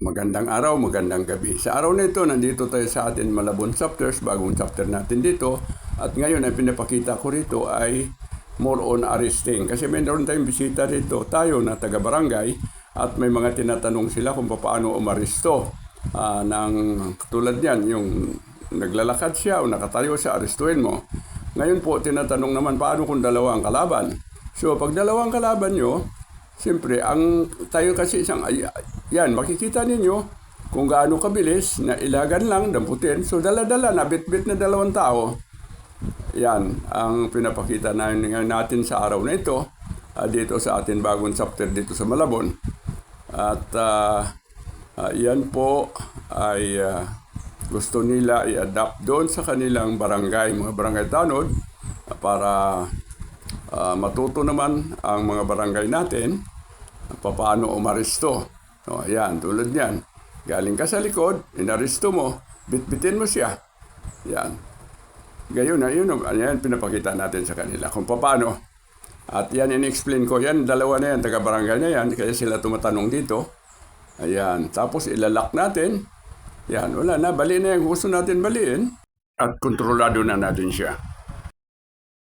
Magandang araw, magandang gabi. Sa araw na ito, nandito tayo sa atin Malabon chapters, bagong chapter natin dito. At ngayon ay pinapakita ko rito ay more on arresting. Kasi mayroon tayong bisita rito, tayo na taga-barangay, at may mga tinatanong sila kung paano umaresto. Tulad yan, yung naglalakad siya o nakatayo siya, arestuin mo. Ngayon po, tinatanong naman paano kung dalawa ang kalaban. So, pag dalawang kalaban nyo, siyempre, tayo kasi yan, makikita ninyo kung gaano kabilis na ilagan lang, damputin. So, dala-dala na, bit-bit na dalawang tao. Yan, ang pinapakita natin sa araw na ito, dito sa ating bagong chapter dito sa Malabon. At yan po ay gusto nila i-adapt doon sa kanilang barangay, mga barangay tanod, para matuto naman ang mga barangay natin paano umaresto. O, ayan, tulad yan. Galing ka sa likod, inaresto mo, bitbitin mo siya. Yan. Gayon na, yan pinapakita natin sa kanila kung paano. At yan, in-explain ko. Yan, dalawa na yan, taga-barangay na yan, kaya sila tumatanong dito. Ayan, tapos ilalak natin. Yan, wala na, bali na yung gusto natin baliin. At kontrolado na natin siya.